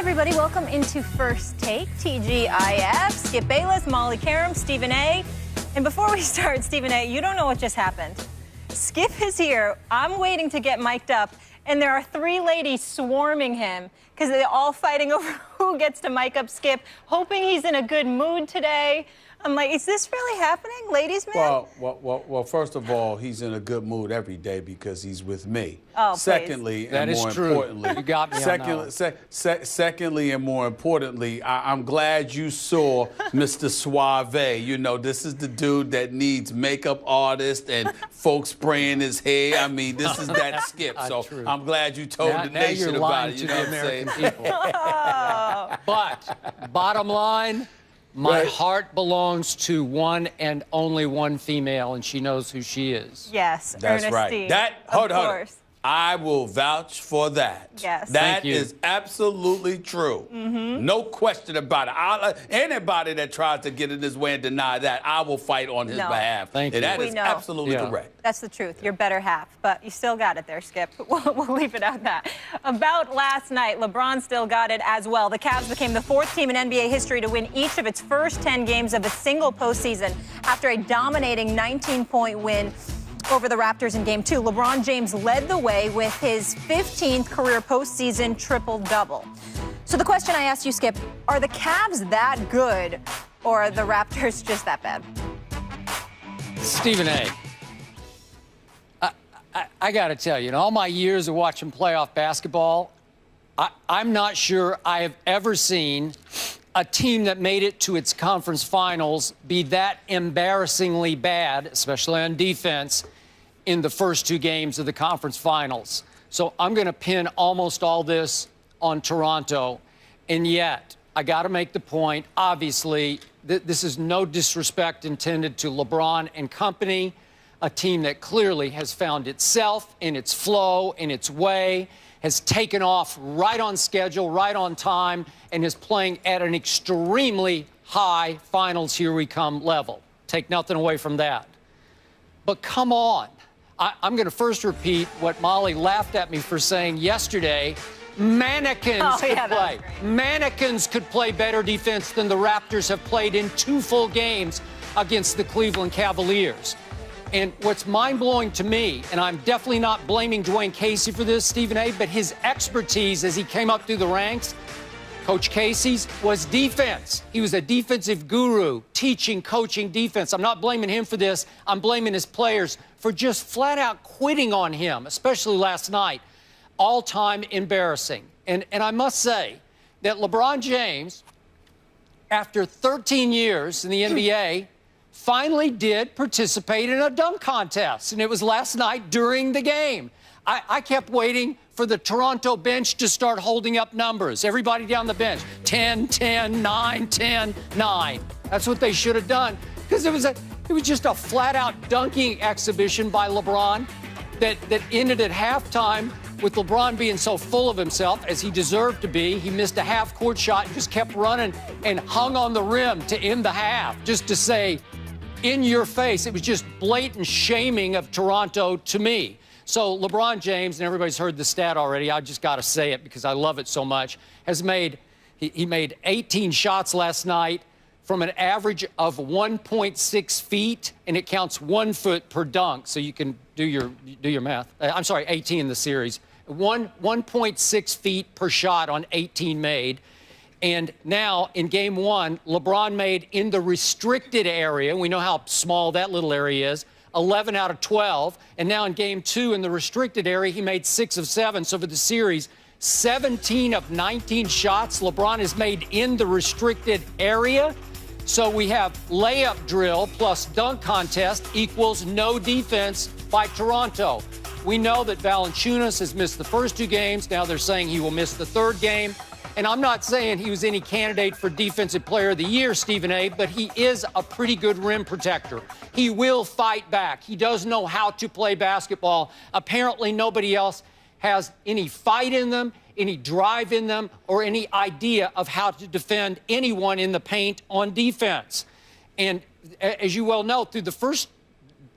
everybody. Welcome into First Take, TGIF. Skip Bayless, Molly Karam, Stephen A. And before we start, Stephen A., you don't know what just happened. Skip is here. I'm waiting to get mic'd up, and there are 3 ladies swarming him because they're all fighting over who gets to mic up Skip, hoping he's in a good mood today. I'm like, is this really happening, ladies, man? Well, first of all, he's in a good mood every day because he's with me. Oh, secondly, that and is more true. importantly, You got me on secondly, and more importantly, I'm glad you saw Mr. Suave. You know, this is the dude that needs makeup artists and folks spraying his hair. I mean, this is that Skip. So true. I'm glad you told the now nation you're about lying it. You to know the what I'm saying? American people. But bottom line, my heart belongs to one and only one female, and she knows who she is. Yes, That's Ernestine. right. Hold of on. course. I will vouch for that. Yes. That Thank you. is absolutely true. No question about it. Anybody that tries to get in his way and deny that, I will fight on his behalf. Thank you. And that We is know. absolutely correct. That's the truth. Your better half. But you still got it there, Skip. We'll leave it at that. About last night, LeBron still got it as well. The Cavs became the 4th team in NBA history to win each of its first 10 games of a single postseason after a dominating 19-point win over the Raptors in Game 2. LeBron James led the way with his 15th career postseason triple-double. So the question I asked you, Skip, are the Cavs that good, or are the Raptors just that bad? Stephen A., I got to tell you, in all my years of watching playoff basketball, I'm not sure I have ever seen a team that made it to its conference finals be that embarrassingly bad, especially on defense, in the first 2 games of the conference finals. So I'm going to pin almost all this on Toronto. And yet, I got to make the point, obviously, this is no disrespect intended to LeBron and company, a team that clearly has found itself in its flow, in its way, has taken off right on schedule, right on time, and is playing at an extremely high finals here we come level. Take nothing away from that. But come on. I'm going to first repeat what Molly laughed at me for saying yesterday. Mannequins could play. Mannequins could play better defense than the Raptors have played in 2 full games against the Cleveland Cavaliers. And what's mind-blowing to me, and I'm definitely not blaming Dwayne Casey for this, Stephen A., but his expertise as he came up through the ranks, Coach Casey's, was defense. He was a defensive guru, teaching, coaching defense. I'm not blaming him for this. I'm blaming his players for just flat-out quitting on him, especially last night. All-time embarrassing. And I must say that LeBron James, after 13 years in the NBA, finally did participate in a dunk contest, and it was last night during the game. I kept waiting for the Toronto bench to start holding up numbers. Everybody down the bench, 10, 10, 9, 10, 9. That's what they should have done, because it was just a flat-out dunking exhibition by LeBron that ended at halftime with LeBron being so full of himself, as he deserved to be. He missed a half-court shot and just kept running and hung on the rim to end the half, just to say, in your face. It was just blatant shaming of Toronto to me. So LeBron James, and everybody's heard the stat already, I just got to say it because I love it so much, he made 18 shots last night from an average of 1.6 feet, and it counts 1 foot per dunk, so you can do your math. I'm sorry, 18 in the series. 1.6 feet per shot on 18 made. And now, in Game 1, LeBron made in the restricted area, we know how small that little area is, 11 out of 12. And now in Game 2, in the restricted area, he made 6 of 7. So for the series, 17 of 19 shots LeBron has made in the restricted area. So we have layup drill plus dunk contest equals no defense by Toronto. We know that Valanciunas has missed the first 2 games. Now they're saying he will miss the 3rd game. And I'm not saying he was any candidate for Defensive Player of the Year, Stephen A., but he is a pretty good rim protector. He will fight back. He does know how to play basketball. Apparently nobody else has any fight in them, any drive in them, or any idea of how to defend anyone in the paint on defense. And as you well know, through the first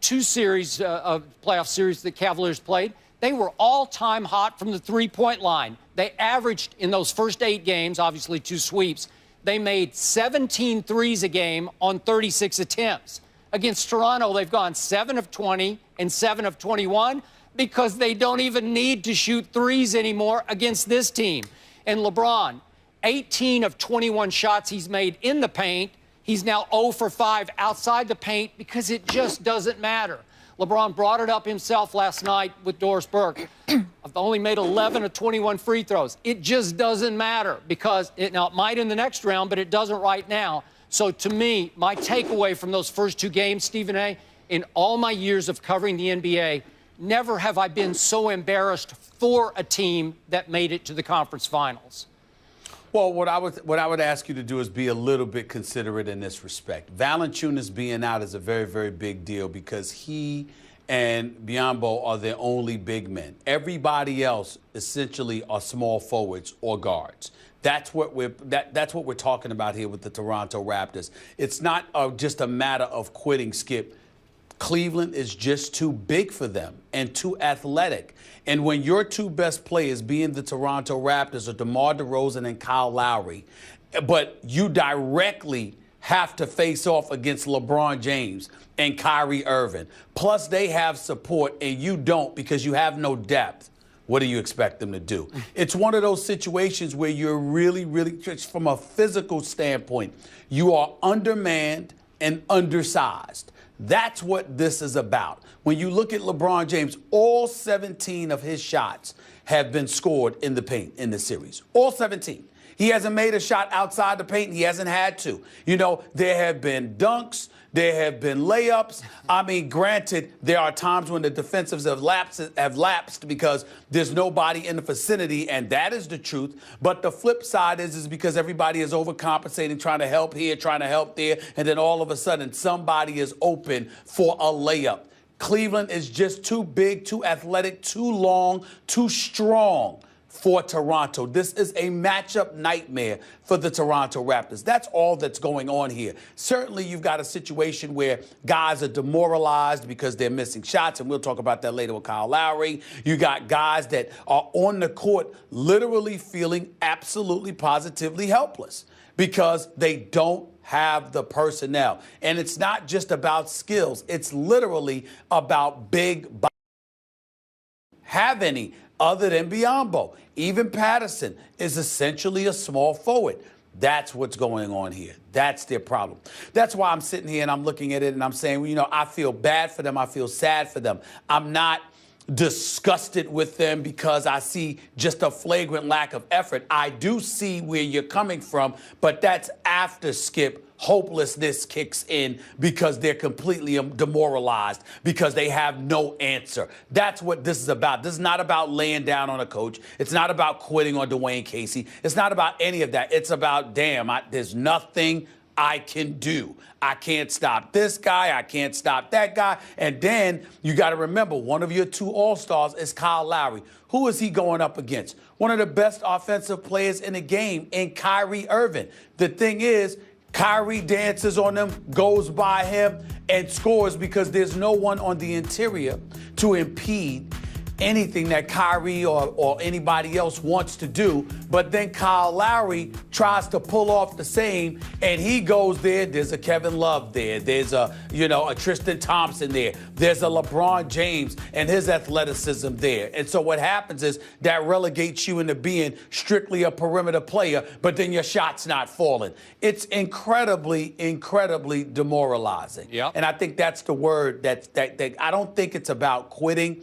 2 series of playoff series the Cavaliers played, They were all-time hot from the three-point line. They averaged in those first 8 games, obviously 2 sweeps, they made 17 threes a game on 36 attempts. Against Toronto, they've gone 7 of 20 and 7 of 21 because they don't even need to shoot threes anymore against this team. And LeBron, 18 of 21 shots he's made in the paint. He's now 0 for 5 outside the paint because it just doesn't matter. LeBron brought it up himself last night with Doris Burke. I've only made 11 of 21 free throws. It just doesn't matter because it might in the next round, but it doesn't right now. So to me, my takeaway from those first 2 games, Stephen A., in all my years of covering the NBA, never have I been so embarrassed for a team that made it to the conference finals. Well, what I would ask you to do is be a little bit considerate in this respect. Valanciunas being out is a very, very big deal because he and Biyombo are the only big men. Everybody else essentially are small forwards or guards. That's what we're talking about here with the Toronto Raptors. It's not just a matter of quitting, Skip. Cleveland is just too big for them and too athletic. And when your 2 best players, being the Toronto Raptors, are DeMar DeRozan and Kyle Lowry, but you directly have to face off against LeBron James and Kyrie Irving, plus they have support and you don't because you have no depth, what do you expect them to do? It's one of those situations where you're really, from a physical standpoint, you are undermanned and undersized. That's what this is about. When you look at LeBron James, all 17 of his shots have been scored in the paint in the series. All 17. He hasn't made a shot outside the paint. He hasn't had to. You know, there have been dunks. There have been layups. I mean, granted, there are times when the defensives have lapsed because there's nobody in the vicinity, and that is the truth. But the flip side is because everybody is overcompensating, trying to help here, trying to help there, and then all of a sudden somebody is open for a layup. Cleveland is just too big, too athletic, too long, too strong for Toronto. This is a matchup nightmare for the Toronto Raptors. That's all that's going on here. Certainly, you've got a situation where guys are demoralized because they're missing shots, and we'll talk about that later with Kyle Lowry. You got guys that are on the court literally feeling absolutely positively helpless because they don't have the personnel. And it's not just about skills. It's literally about big bodies. Have any other than Biyombo. Even Patterson is essentially a small forward. That's what's going on here. That's their problem. That's why I'm sitting here and I'm looking at it and I'm saying, well, you know, I feel bad for them. I feel sad for them. I'm not disgusted with them because I see just a flagrant lack of effort. I do see where you're coming from, but that's after, Skip, hopelessness kicks in because they're completely demoralized because they have no answer. That's what this is about. This is not about laying down on a coach. It's not about quitting on Dwayne Casey. It's not about any of that. It's about, damn, there's nothing I can do. I can't stop this guy. I can't stop that guy. And then you got to remember, one of your 2 all-stars is Kyle Lowry. Who is he going up against? One of the best offensive players in the game in Kyrie Irving. The thing is, Kyrie dances on him, goes by him, and scores because there's no one on the interior to impede anything that Kyrie or anybody else wants to do. But then Kyle Lowry tries to pull off the same, and he goes there. There's a Kevin Love there. There's a Tristan Thompson there. There's a LeBron James and his athleticism there. And so what happens is that relegates you into being strictly a perimeter player, but then your shot's not falling. It's incredibly, incredibly demoralizing. Yep. And I think that's the word that I don't think it's about quitting.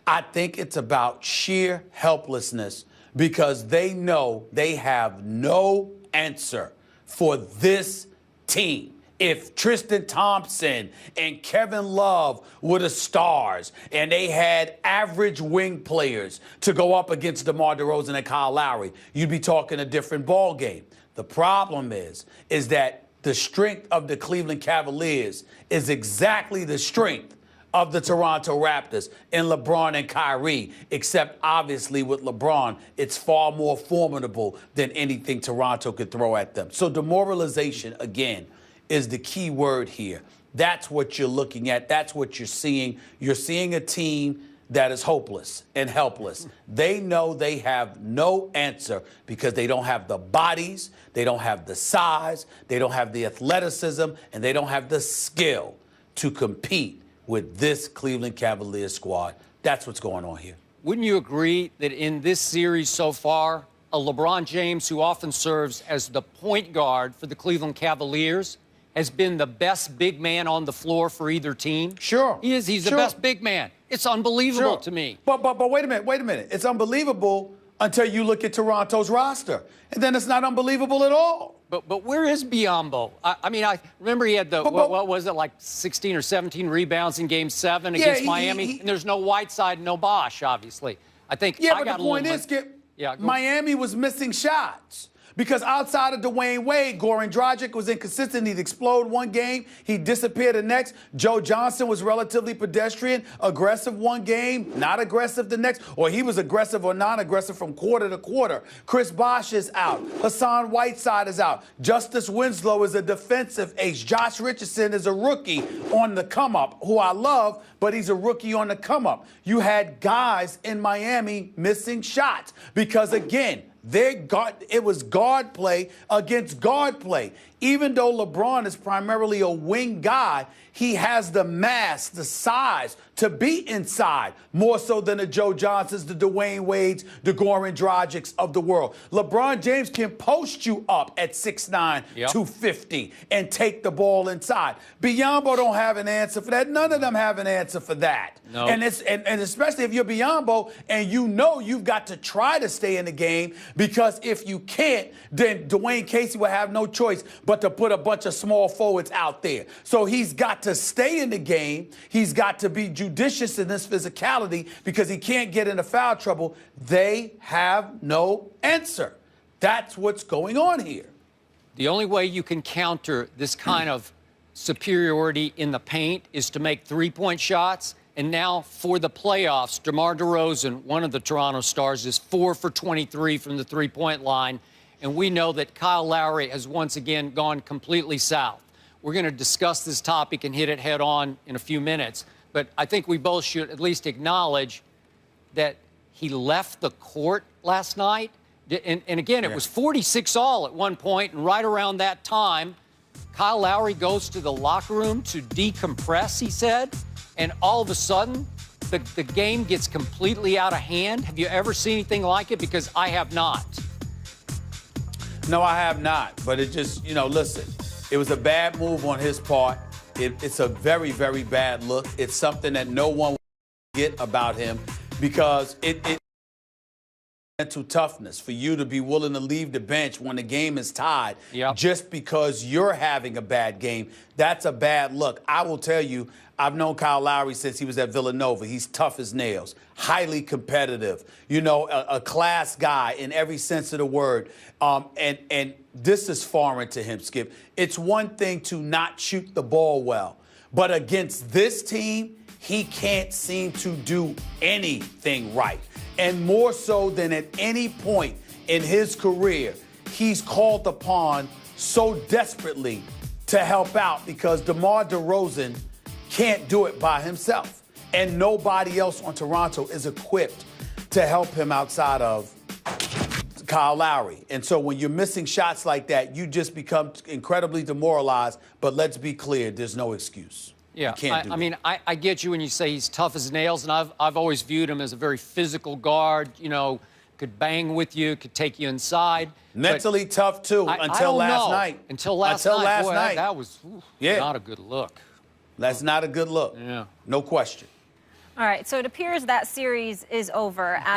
I think it's about sheer helplessness because they know they have no answer for this team. If Tristan Thompson and Kevin Love were the stars and they had average wing players to go up against DeMar DeRozan and Kyle Lowry, you'd be talking a different ball game. The problem is that the strength of the Cleveland Cavaliers is exactly the strength of the Toronto Raptors in LeBron and Kyrie, except obviously with LeBron, it's far more formidable than anything Toronto could throw at them. So demoralization, again, is the key word here. That's what you're looking at. That's what you're seeing. You're seeing a team that is hopeless and helpless. They know they have no answer because they don't have the bodies, they don't have the size, they don't have the athleticism, and they don't have the skill to compete with this Cleveland Cavaliers squad. That's what's going on here. Wouldn't you agree that in this series so far, a LeBron James, who often serves as the point guard for the Cleveland Cavaliers, has been the best big man on the floor for either team? Sure. He is. He's the best big man. It's unbelievable to me. But wait a minute. It's unbelievable until you look at Toronto's roster. And then it's not unbelievable at all. But where is Biyombo? I remember he had what was it, like 16 or 17 rebounds in Game 7 against Miami? And there's no Whiteside, no Bosh, obviously. I think but the point is, Skip, Miami was missing shots. Because outside of Dwayne Wade, Goran Dragic was inconsistent. He'd explode one game. He'd disappear the next. Joe Johnson was relatively pedestrian, aggressive one game, not aggressive the next. Or he was aggressive or non-aggressive from quarter to quarter. Chris Bosh is out. Hassan Whiteside is out. Justice Winslow is a defensive ace. Josh Richardson is a rookie on the come-up, who I love, but he's a rookie on the come-up. You had guys in Miami missing shots because, again, it was guard play against guard play. Even though LeBron is primarily a wing guy, he has the mass, the size to be inside, more so than the Joe Johnsons, the Dwayne Wades, the Goran Dragics of the world. LeBron James can post you up at 6'9", 250, and take the ball inside. Biyombo don't have an answer for that. None of them have an answer for that. No. And especially if you're Biyombo and you know you've got to try to stay in the game, because if you can't, then Dwayne Casey will have no choice but to put a bunch of small forwards out there. So he's got to stay in the game. He's got to be judicious in this physicality because he can't get into foul trouble. They have no answer. That's what's going on here. The only way you can counter this kind of superiority in the paint is to make three-point shots. And now for the playoffs, DeMar DeRozan, one of the Toronto Stars, is 4 for 23 from the three-point line. And we know that Kyle Lowry has once again gone completely south. We're going to discuss this topic and hit it head on in a few minutes. But I think we both should at least acknowledge that he left the court last night. And again, it was 46-all at one point, and right around that time, Kyle Lowry goes to the locker room to decompress, he said, and all of a sudden, the game gets completely out of hand. Have you ever seen anything like it? Because I have not. No, I have not. But it just, listen, it was a bad move on his part. It's a very, very bad look. It's something that no one will get about him because it mental toughness for you to be willing to leave the bench when the game is tied just because you're having a bad game. That's a bad look. I will tell you, I've known Kyle Lowry since he was at Villanova. He's tough as nails, highly competitive, a class guy in every sense of the word. And this is foreign to him, Skip. It's one thing to not shoot the ball well, but against this team, he can't seem to do anything right. And more so than at any point in his career, he's called upon so desperately to help out because DeMar DeRozan can't do it by himself. And nobody else on Toronto is equipped to help him outside of Kyle Lowry. And so when you're missing shots like that, you just become incredibly demoralized. But let's be clear, there's no excuse. Yeah, I get you when you say he's tough as nails, and I've always viewed him as a very physical guard, could bang with you, could take you inside. Mentally tough, too, until last night. Until last night. That was not a good look. That's not a good look. Yeah. No question. All right, so it appears that series is over.